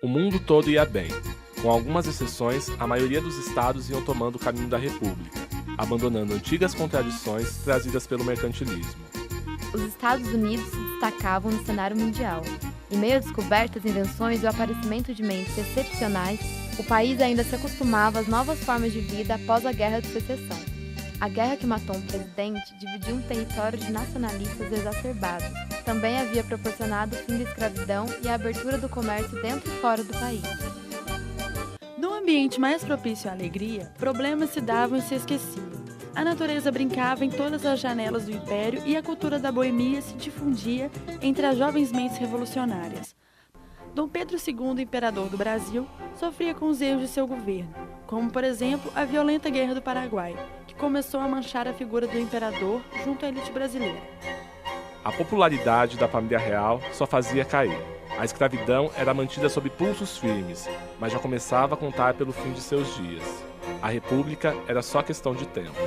O mundo todo ia bem. Com algumas exceções, a maioria dos estados iam tomando o caminho da república, abandonando antigas contradições trazidas pelo mercantilismo. Os Estados Unidos se destacavam no cenário mundial. Em meio a descobertas, invenções e o aparecimento de mentes excepcionais, o país ainda se acostumava às novas formas de vida após a Guerra de Secessão. A guerra que matou um presidente dividiu um território de nacionalistas exacerbados. Também havia proporcionado o fim da escravidão e a abertura do comércio dentro e fora do país. Num ambiente mais propício à alegria, problemas se davam e se esqueciam. A natureza brincava em todas as janelas do império e a cultura da boemia se difundia entre as jovens mentes revolucionárias. Dom Pedro II, imperador do Brasil, sofria com os erros de seu governo, como, por exemplo, a violenta Guerra do Paraguai, que começou a manchar a figura do imperador junto à elite brasileira. A popularidade da família real só fazia cair. A escravidão era mantida sob pulsos firmes, mas já começava a contar pelo fim de seus dias. A república era só questão de tempo.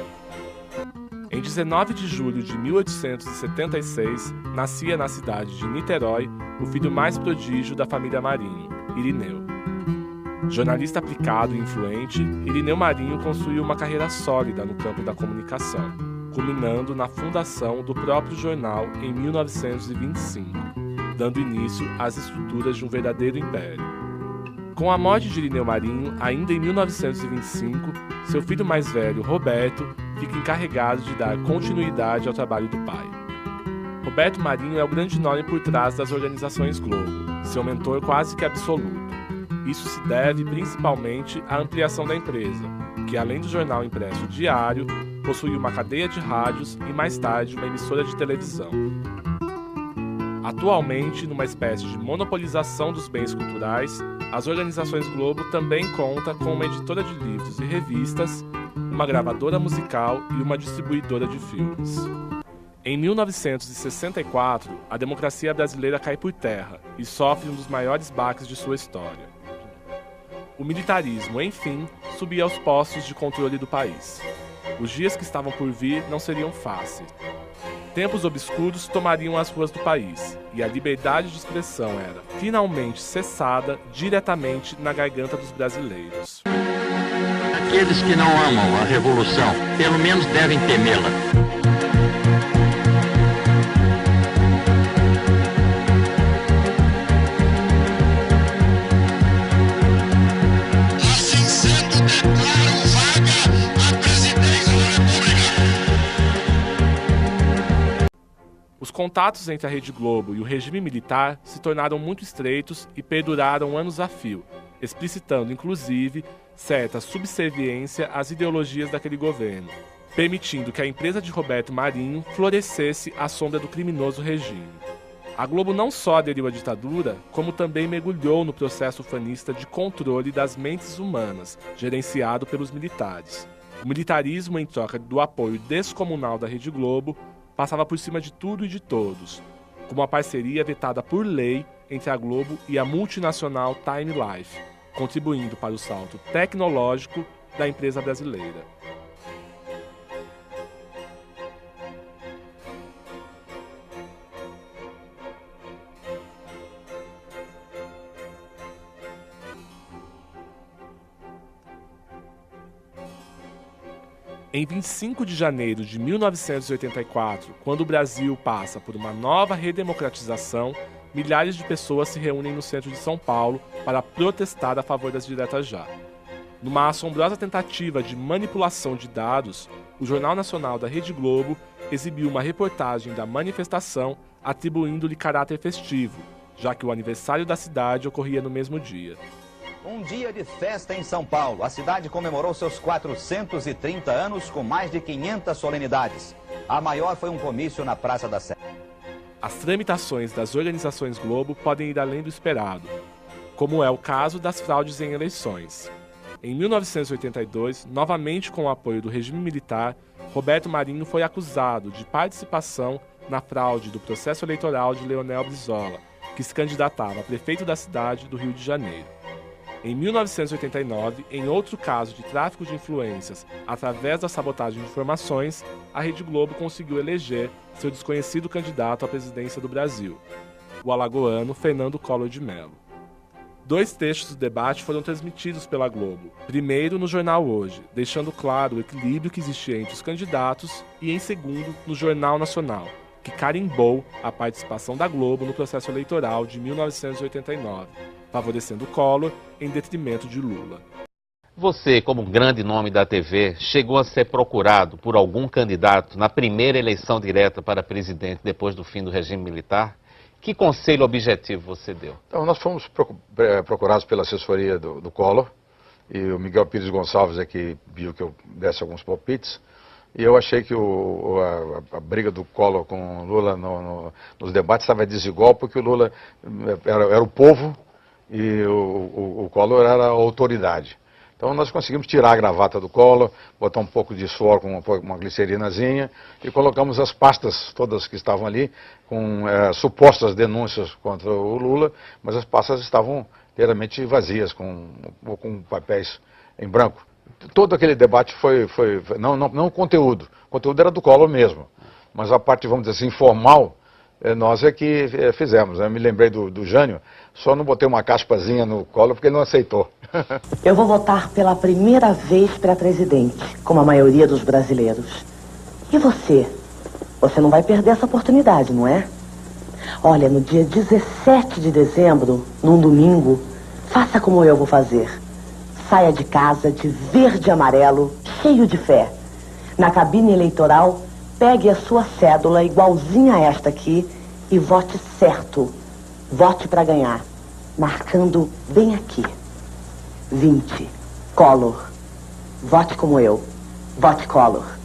Em 19 de julho de 1876, nascia na cidade de Niterói o filho mais prodígio da família Marinho, Irineu. Jornalista aplicado e influente, Irineu Marinho construiu uma carreira sólida no campo da comunicação, culminando na fundação do próprio jornal em 1925, dando início às estruturas de um verdadeiro império. Com a morte de Irineu Marinho, ainda em 1925, seu filho mais velho, Roberto, fica encarregado de dar continuidade ao trabalho do pai. Roberto Marinho é o grande nome por trás das organizações Globo, seu mentor quase que absoluto. Isso se deve principalmente à ampliação da empresa, que além do jornal impresso diário, possui uma cadeia de rádios e mais tarde uma emissora de televisão. Atualmente, numa espécie de monopolização dos bens culturais, as organizações Globo também conta com uma editora de livros e revistas, uma gravadora musical e uma distribuidora de filmes. Em 1964, a democracia brasileira cai por terra e sofre um dos maiores baques de sua história. O militarismo, enfim, subia aos postos de controle do país. Os dias que estavam por vir não seriam fáceis. Tempos obscuros tomariam as ruas do país, e a liberdade de expressão era, finalmente, cessada diretamente na garganta dos brasileiros. Aqueles que não amam a revolução, pelo menos devem temê-la. Os contatos entre a Rede Globo e o regime militar se tornaram muito estreitos e perduraram anos a fio, explicitando, inclusive, certa subserviência às ideologias daquele governo, permitindo que a empresa de Roberto Marinho florescesse à sombra do criminoso regime. A Globo não só aderiu à ditadura, como também mergulhou no processo fanista de controle das mentes humanas, gerenciado pelos militares. O militarismo, em troca do apoio descomunal da Rede Globo, passava por cima de tudo e de todos, como a parceria vetada por lei entre a Globo e a multinacional Time Life, contribuindo para o salto tecnológico da empresa brasileira. Em 25 de janeiro de 1984, quando o Brasil passa por uma nova redemocratização, milhares de pessoas se reúnem no centro de São Paulo para protestar a favor das diretas já. Numa assombrosa tentativa de manipulação de dados, o Jornal Nacional da Rede Globo exibiu uma reportagem da manifestação atribuindo-lhe caráter festivo, já que o aniversário da cidade ocorria no mesmo dia. Um dia de festa em São Paulo. A cidade comemorou seus 430 anos com mais de 500 solenidades. A maior foi um comício na Praça da Sé. As tramitações das organizações Globo podem ir além do esperado, como é o caso das fraudes em eleições. Em 1982, novamente com o apoio do regime militar, Roberto Marinho foi acusado de participação na fraude do processo eleitoral de Leonel Brizola, que se candidatava a prefeito da cidade do Rio de Janeiro. Em 1989, em outro caso de tráfico de influências através da sabotagem de informações, a Rede Globo conseguiu eleger seu desconhecido candidato à presidência do Brasil, o alagoano Fernando Collor de Mello. 2 textos do debate foram transmitidos pela Globo. Primeiro, no Jornal Hoje, deixando claro o equilíbrio que existia entre os candidatos, e em segundo, no Jornal Nacional, que carimbou a participação da Globo no processo eleitoral de 1989, favorecendo Collor em detrimento de Lula. Você, como grande nome da TV, chegou a ser procurado por algum candidato na primeira eleição direta para presidente depois do fim do regime militar? Que conselho objetivo você deu? Então, nós fomos procurados pela assessoria do Collor, e o Miguel Pires Gonçalves é que viu que eu desse alguns palpites, e eu achei que a briga do Collor com o Lula nos debates estava desigual, porque o Lula era o povo e o Collor era a autoridade. Então nós conseguimos tirar a gravata do Collor, botar um pouco de suor com uma glicerinazinha e colocamos as pastas todas que estavam ali com supostas denúncias contra o Lula, mas as pastas estavam inteiramente vazias, com papéis em branco. Todo aquele debate não o conteúdo era do Collor mesmo, mas a parte, vamos dizer assim, informal, nós é que fizemos. Eu me lembrei do Jânio, só não botei uma caspazinha no Collor porque ele não aceitou. Eu vou votar pela primeira vez para presidente, como a maioria dos brasileiros. E você? Você não vai perder essa oportunidade, não é? Olha, no dia 17 de dezembro, num domingo, faça como eu vou fazer. Saia de casa de verde e amarelo, cheio de fé. Na cabine eleitoral, pegue a sua cédula igualzinha a esta aqui e vote certo. Vote para ganhar, marcando bem aqui. 20. Collor. Vote como eu. Vote Collor.